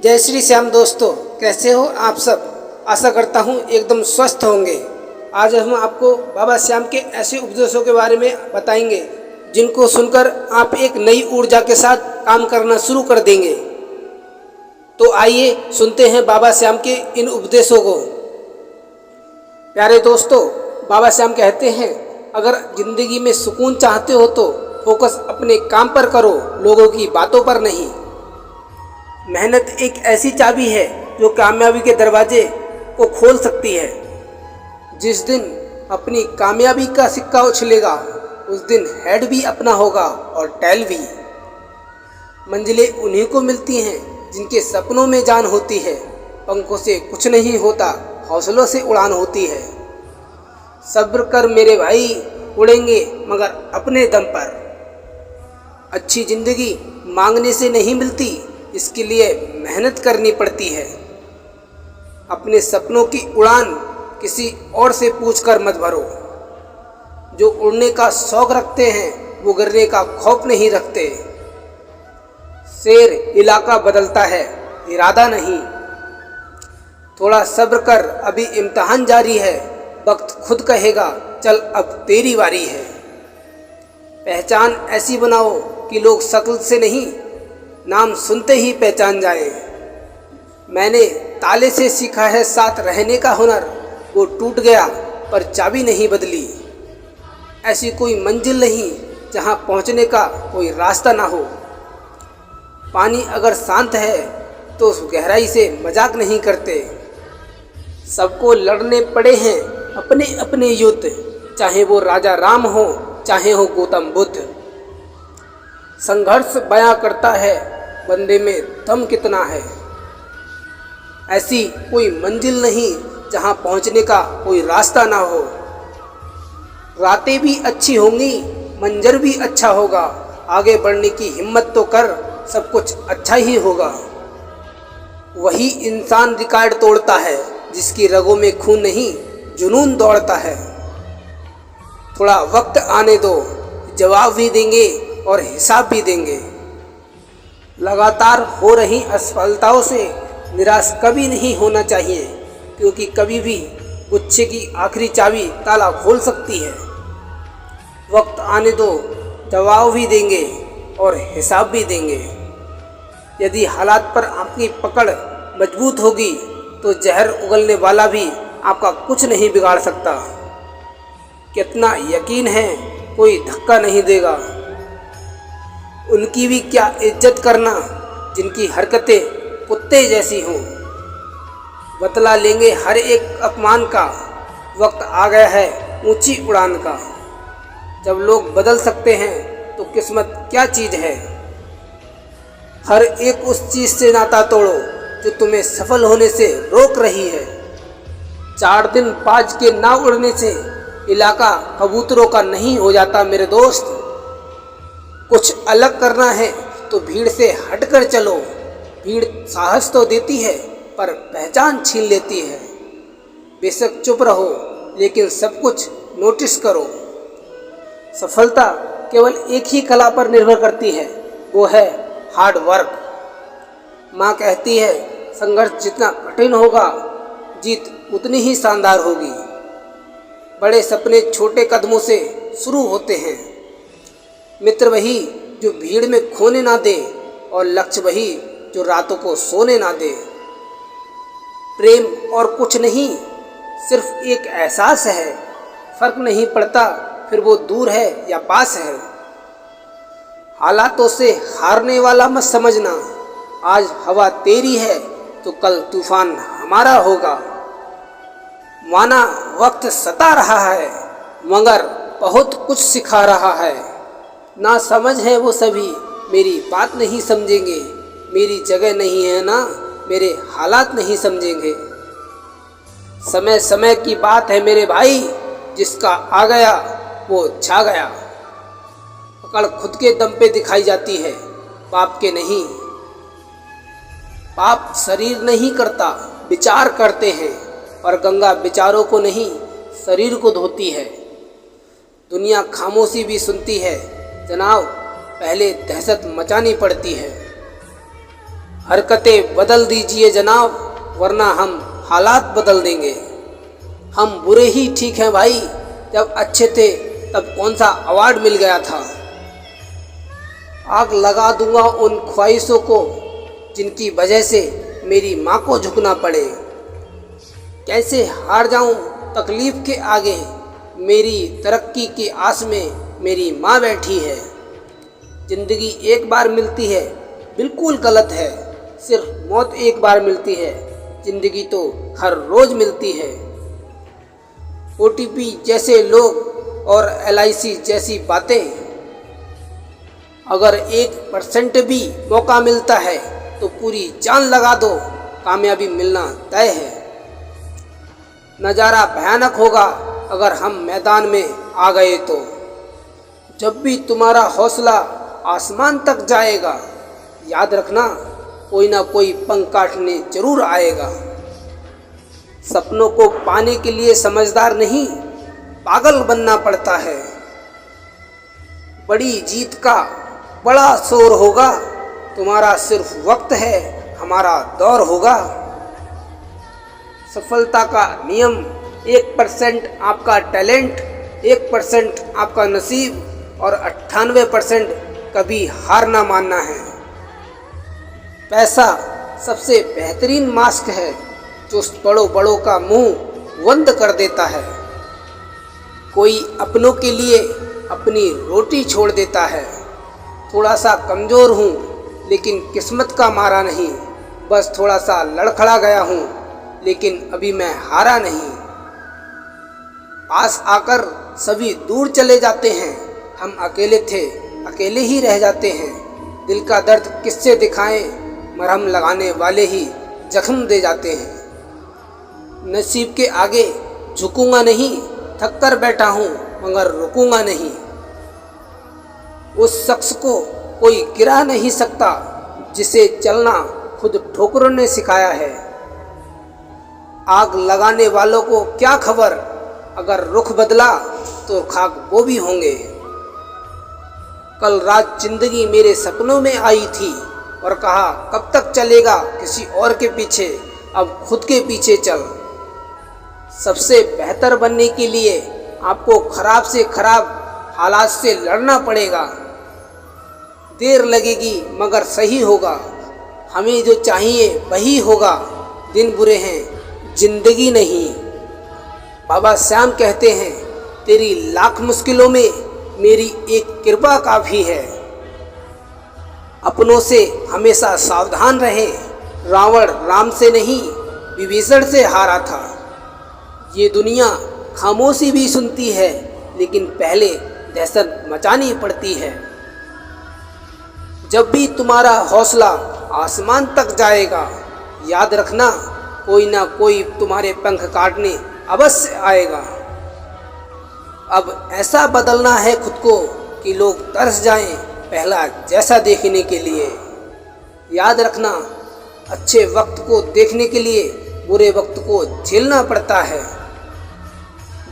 जय श्री श्याम दोस्तों, कैसे हो आप सब। आशा करता हूँ एकदम स्वस्थ होंगे। आज हम आपको बाबा श्याम के ऐसे उपदेशों के बारे में बताएंगे जिनको सुनकर आप एक नई ऊर्जा के साथ काम करना शुरू कर देंगे। तो आइए सुनते हैं बाबा श्याम के इन उपदेशों को। प्यारे दोस्तों, बाबा श्याम कहते हैं, अगर जिंदगी में सुकून चाहते हो तो फोकस अपने काम पर करो, लोगों की बातों पर नहीं। मेहनत एक ऐसी चाबी है जो कामयाबी के दरवाजे को खोल सकती है। जिस दिन अपनी कामयाबी का सिक्का उछलेगा उस दिन हेड भी अपना होगा और टेल भी। मंजिलें उन्हीं को मिलती हैं जिनके सपनों में जान होती है। पंखों से कुछ नहीं होता, हौसलों से उड़ान होती है। सब्र कर मेरे भाई, उड़ेंगे मगर अपने दम पर। अच्छी जिंदगी मांगने से नहीं मिलती, इसके लिए मेहनत करनी पड़ती है। अपने सपनों की उड़ान किसी और से पूछकर मत भरो। जो उड़ने का शौक रखते हैं वो गिरने का खौफ नहीं रखते। शेर इलाका बदलता है, इरादा नहीं। थोड़ा सब्र कर, अभी इम्तिहान जारी है। वक्त खुद कहेगा, चल अब तेरी बारी है। पहचान ऐसी बनाओ कि लोग शक्ल से नहीं, नाम सुनते ही पहचान जाए। मैंने ताले से सीखा है साथ रहने का हुनर, वो टूट गया पर चाबी नहीं बदली। ऐसी कोई मंजिल नहीं जहां पहुंचने का कोई रास्ता ना हो। पानी अगर शांत है तो उस गहराई से मजाक नहीं करते। सबको लड़ने पड़े हैं अपने अपने युद्ध, चाहे वो राजा राम हो चाहे हो गौतम बुद्ध। संघर्ष बयां करता है बंदे में दम कितना है। ऐसी कोई मंजिल नहीं जहां पहुंचने का कोई रास्ता ना हो। रातें भी अच्छी होंगी, मंजर भी अच्छा होगा। आगे बढ़ने की हिम्मत तो कर, सब कुछ अच्छा ही होगा। वही इंसान रिकॉर्ड तोड़ता है जिसकी रगों में खून नहीं, जुनून दौड़ता है। थोड़ा वक्त आने दो, जवाब भी देंगे और हिसाब भी देंगे। लगातार हो रही असफलताओं से निराश कभी नहीं होना चाहिए, क्योंकि कभी भी गुच्छे की आखिरी चाबी ताला खोल सकती है। वक्त आने दो, जवाब भी देंगे और हिसाब भी देंगे। यदि हालात पर आपकी पकड़ मजबूत होगी तो जहर उगलने वाला भी आपका कुछ नहीं बिगाड़ सकता। कितना यकीन है, कोई धक्का नहीं देगा। उनकी भी क्या इज्जत करना जिनकी हरकतें कुत्ते जैसी हों। बतला लेंगे हर एक अपमान का, वक्त आ गया है ऊंची उड़ान का। जब लोग बदल सकते हैं तो किस्मत क्या चीज़ है। हर एक उस चीज़ से नाता तोड़ो जो तुम्हें सफल होने से रोक रही है। 4 दिन बाज के ना उड़ने से इलाका कबूतरों का नहीं हो जाता मेरे दोस्त। कुछ अलग करना है तो भीड़ से हटकर चलो। भीड़ साहस तो देती है पर पहचान छीन लेती है। बेशक चुप रहो लेकिन सब कुछ नोटिस करो। सफलता केवल एक ही कला पर निर्भर करती है, वो है हार्ड वर्क। माँ कहती है, संघर्ष जितना कठिन होगा जीत उतनी ही शानदार होगी। बड़े सपने छोटे कदमों से शुरू होते हैं। मित्र वही जो भीड़ में खोने ना दे और लक्ष्य वही जो रातों को सोने ना दे। प्रेम और कुछ नहीं, सिर्फ एक एहसास है। फर्क नहीं पड़ता फिर वो दूर है या पास है। हालातों से हारने वाला मत समझना। आज हवा तेरी है तो कल तूफान हमारा होगा। माना वक्त सता रहा है मगर बहुत कुछ सिखा रहा है। ना समझ है वो सभी, मेरी बात नहीं समझेंगे। मेरी जगह नहीं है ना, मेरे हालात नहीं समझेंगे। समय समय की बात है मेरे भाई, जिसका आ गया वो छा गया। पकड़ खुद के दम पे दिखाई जाती है, पाप के नहीं। पाप शरीर नहीं करता, विचार करते हैं। और गंगा विचारों को नहीं, शरीर को धोती है। दुनिया खामोशी भी सुनती है जनाब, पहले दहशत मचानी पड़ती है। हरकतें बदल दीजिए जनाब, वरना हम हालात बदल देंगे। हम बुरे ही ठीक हैं भाई, जब अच्छे थे तब कौन सा अवार्ड मिल गया था। आग लगा दूंगा उन ख्वाहिशों को जिनकी वजह से मेरी माँ को झुकना पड़े। कैसे हार जाऊं तकलीफ के आगे, मेरी तरक्की की आस में मेरी माँ बैठी है। जिंदगी एक बार मिलती है बिल्कुल गलत है, सिर्फ मौत एक बार मिलती है, जिंदगी तो हर रोज मिलती है। OTP जैसे लोग और LIC जैसी बातें, अगर 1% भी मौका मिलता है तो पूरी जान लगा दो, कामयाबी मिलना तय है। नज़ारा भयानक होगा अगर हम मैदान में आ गए तो। जब भी तुम्हारा हौसला आसमान तक जाएगा, याद रखना कोई ना कोई पंख काटने जरूर आएगा। सपनों को पाने के लिए समझदार नहीं, पागल बनना पड़ता है। बड़ी जीत का बड़ा शोर होगा, तुम्हारा सिर्फ वक्त है, हमारा दौर होगा। सफलता का नियम 1% आपका टैलेंट, 1% आपका नसीब और 98% कभी हार ना मानना है। पैसा सबसे बेहतरीन मास्क है जो बड़ों का मुंह बंद कर देता है। कोई अपनों के लिए अपनी रोटी छोड़ देता है। थोड़ा सा कमज़ोर हूँ लेकिन किस्मत का मारा नहीं, बस थोड़ा सा लड़खड़ा गया हूँ लेकिन अभी मैं हारा नहीं। पास आकर सभी दूर चले जाते हैं, हम अकेले थे अकेले ही रह जाते हैं। दिल का दर्द किससे दिखाएं, मरहम लगाने वाले ही जख्म दे जाते हैं। नसीब के आगे झुकूंगा नहीं, थक कर बैठा हूँ मगर रुकूंगा नहीं। उस शख्स को कोई गिरा नहीं सकता जिसे चलना खुद ठोकरों ने सिखाया है। आग लगाने वालों को क्या खबर, अगर रुख बदला तो खाक वो भी होंगे। कल रात जिंदगी मेरे सपनों में आई थी और कहा कब तक चलेगा किसी और के पीछे, अब खुद के पीछे चल। सबसे बेहतर बनने के लिए आपको खराब से खराब हालात से लड़ना पड़ेगा। देर लगेगी मगर सही होगा, हमें जो चाहिए वही होगा। दिन बुरे हैं जिंदगी नहीं। बाबा श्याम कहते हैं तेरी लाख मुश्किलों में मेरी एक कृपा काफ़ी है। अपनों से हमेशा सावधान रहे, रावण राम से नहीं विभीषण से हारा था। ये दुनिया खामोशी भी सुनती है लेकिन पहले दहशत मचानी पड़ती है। जब भी तुम्हारा हौसला आसमान तक जाएगा, याद रखना कोई ना कोई तुम्हारे पंख काटने अवश्य आएगा। अब ऐसा बदलना है खुद को कि लोग तरस जाएं पहला जैसा देखने के लिए। याद रखना अच्छे वक्त को देखने के लिए बुरे वक्त को झेलना पड़ता है।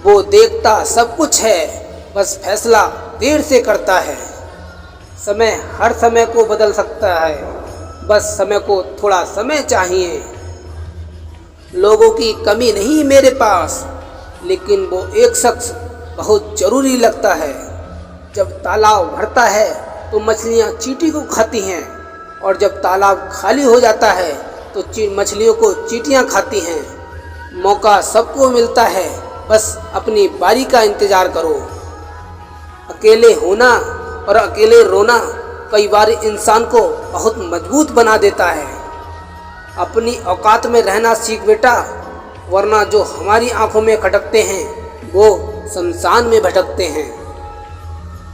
वो देखता सब कुछ है, बस फैसला देर से करता है। समय हर समय को बदल सकता है, बस समय को थोड़ा समय चाहिए। लोगों की कमी नहीं मेरे पास, लेकिन वो एक शख्स बहुत ज़रूरी लगता है। जब तालाब भरता है तो मछलियाँ चींटी को खाती हैं और जब तालाब खाली हो जाता है तो मछलियों को चींटियाँ खाती हैं। मौका सबको मिलता है, बस अपनी बारी का इंतज़ार करो। अकेले होना और अकेले रोना कई बार इंसान को बहुत मजबूत बना देता है। अपनी औकात में रहना सीख बेटा, वरना जो हमारी आंखों में खटकते हैं वो शमशान में भटकते हैं।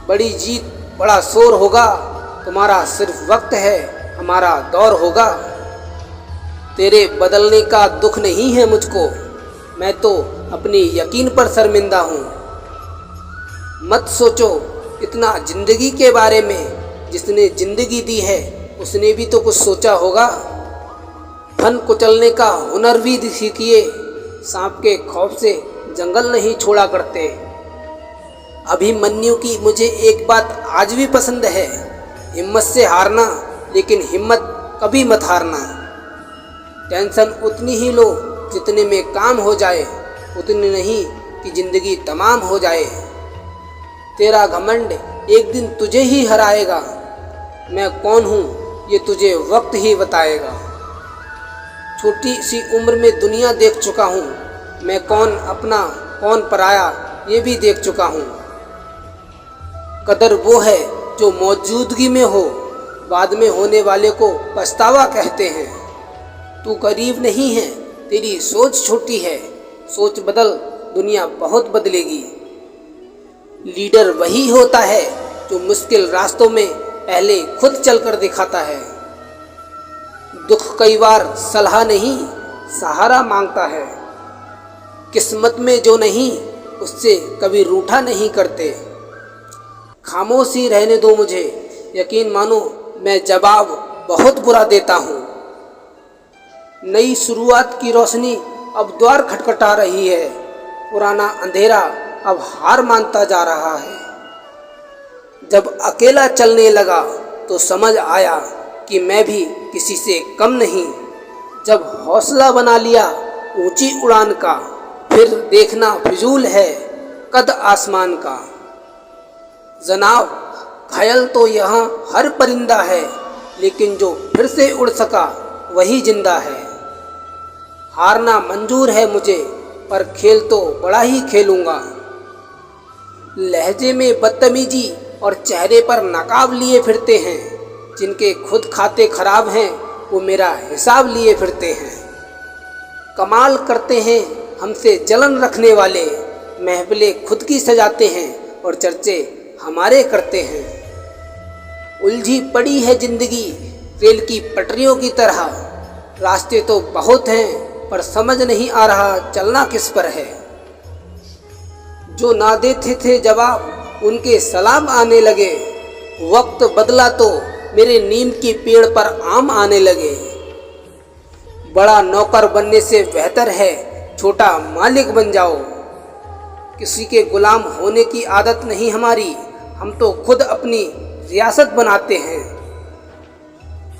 बड़ी जीत बड़ा शोर होगा, तुम्हारा सिर्फ वक्त है, हमारा दौर होगा। तेरे बदलने का दुख नहीं है मुझको, मैं तो अपनी यकीन पर शर्मिंदा हूँ। मत सोचो इतना जिंदगी के बारे में, जिसने जिंदगी दी है उसने भी तो कुछ सोचा होगा। फन कुचलने का हुनर भी सीखिए, सांप के खौफ से जंगल नहीं छोड़ा करते। अभिमन्यु की मुझे एक बात आज भी पसंद है, हिम्मत से हारना लेकिन हिम्मत कभी मत हारना। टेंशन उतनी ही लो जितने में काम हो जाए, उतनी नहीं कि जिंदगी तमाम हो जाए। तेरा घमंड एक दिन तुझे ही हराएगा, मैं कौन हूँ ये तुझे वक्त ही बताएगा। छोटी सी उम्र में दुनिया देख चुका हूँ, मैं कौन अपना कौन पराया ये भी देख चुका हूँ। कदर वो है जो मौजूदगी में हो, बाद में होने वाले को पछतावा कहते हैं। तू गरीब नहीं है, तेरी सोच छोटी है, सोच बदल दुनिया बहुत बदलेगी। लीडर वही होता है जो मुश्किल रास्तों में पहले खुद चलकर दिखाता है। दुख कई बार सलाह नहीं सहारा मांगता है, किस्मत में जो नहीं उससे कभी रूठा नहीं करते। खामोशी रहने दो मुझे, यकीन मानो मैं जवाब बहुत बुरा देता हूँ। नई शुरुआत की रोशनी अब द्वार खटखटा रही है, पुराना अंधेरा अब हार मानता जा रहा है। जब अकेला चलने लगा तो समझ आया कि मैं भी किसी से कम नहीं। जब हौसला बना लिया ऊंची उड़ान का, फिर देखना फिजूल है कद आसमान का। जनाब, घायल तो यहाँ हर परिंदा है, लेकिन जो फिर से उड़ सका वही जिंदा है। हारना मंजूर है मुझे, पर खेल तो बड़ा ही खेलूंगा। लहजे में बदतमीजी और चेहरे पर नकाब लिए फिरते हैं, जिनके खुद खाते खराब हैं वो मेरा हिसाब लिए फिरते हैं। कमाल करते हैं हमसे जलन रखने वाले, महफिलें खुद की सजाते हैं और चर्चे हमारे करते हैं। उलझी पड़ी है जिंदगी रेल की पटरियों की तरह, रास्ते तो बहुत हैं पर समझ नहीं आ रहा चलना किस पर है। जो ना देते थे जवाब उनके सलाम आने लगे, वक्त बदला तो मेरे नीम के पेड़ पर आम आने लगे। बड़ा नौकर बनने से बेहतर है छोटा मालिक बन जाओ। किसी के गुलाम होने की आदत नहीं हमारी, हम तो खुद अपनी रियासत बनाते हैं।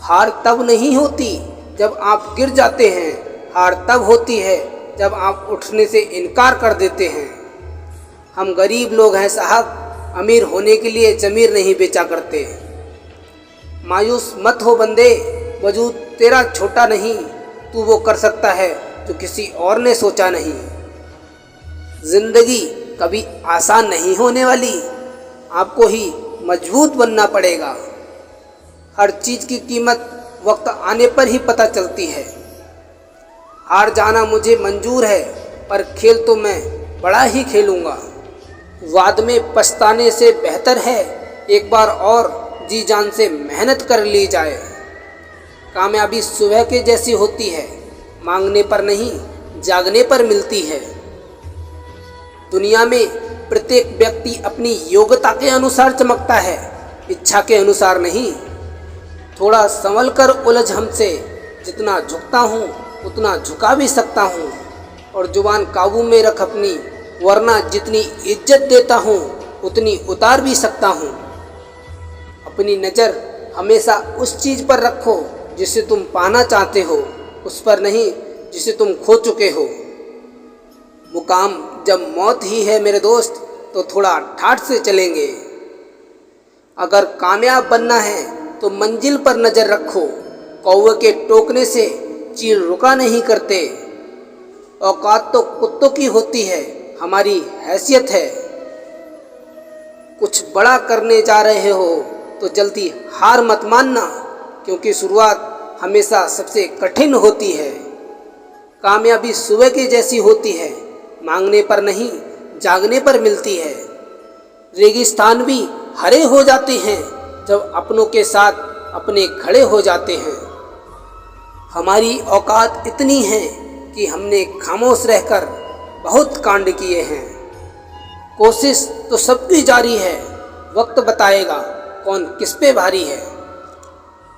हार तब नहीं होती जब आप गिर जाते हैं, हार तब होती है जब आप उठने से इनकार कर देते हैं। हम गरीब लोग हैं साहब, अमीर होने के लिए ज़मीर नहीं बेचा करते। मायूस मत हो बंदे, वजूद तेरा छोटा नहीं, तू वो कर सकता है जो किसी और ने सोचा नहीं। जिंदगी कभी आसान नहीं होने वाली, आपको ही मजबूत बनना पड़ेगा। हर चीज़ की कीमत वक्त आने पर ही पता चलती है। हार जाना मुझे मंजूर है, पर खेल तो मैं बड़ा ही खेलूँगा। बाद में पछताने से बेहतर है एक बार और जी जान से मेहनत कर ली जाए। कामयाबी सुबह के जैसी होती है, मांगने पर नहीं जागने पर मिलती है। दुनिया में प्रत्येक व्यक्ति अपनी योग्यता के अनुसार चमकता है, इच्छा के अनुसार नहीं। थोड़ा संभल कर उलझ हमसे, जितना झुकता हूँ उतना झुका भी सकता हूँ। और जुबान काबू में रख अपनी, वरना जितनी इज्जत देता हूँ उतनी उतार भी सकता हूँ। अपनी नज़र हमेशा उस चीज़ पर रखो जिसे तुम पाना चाहते हो, उस पर नहीं जिसे तुम खो चुके हो। मुकाम जब मौत ही है मेरे दोस्त, तो थोड़ा ठाठ से चलेंगे। अगर कामयाब बनना है तो मंजिल पर नज़र रखो, कौवे के टोकने से चील रुका नहीं करते। औकात तो कुत्तों की होती है, हमारी हैसियत है। कुछ बड़ा करने जा रहे हो तो जल्दी हार मत मानना, क्योंकि शुरुआत हमेशा सबसे कठिन होती है। कामयाबी सुबह की जैसी होती है, मांगने पर नहीं जागने पर मिलती है। रेगिस्तान भी हरे हो जाते हैं जब अपनों के साथ अपने खड़े हो जाते हैं। हमारी औकात इतनी है कि हमने खामोश रहकर बहुत कांड किए हैं। कोशिश तो सबकी जारी है, वक्त बताएगा कौन किस पे भारी है।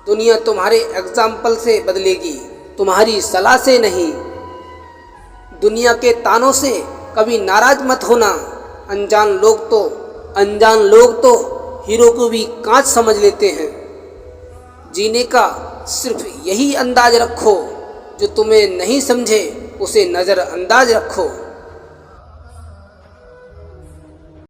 दुनिया तुम्हारे एग्जाम्पल से बदलेगी, तुम्हारी सलाह से नहीं। दुनिया के तानों से कभी नाराज मत होना। अनजान लोग तो हीरो को भी कांच समझ लेते हैं। जीने का सिर्फ यही अंदाज रखो, जो तुम्हें नहीं समझे उसे नज़रअंदाज रखो।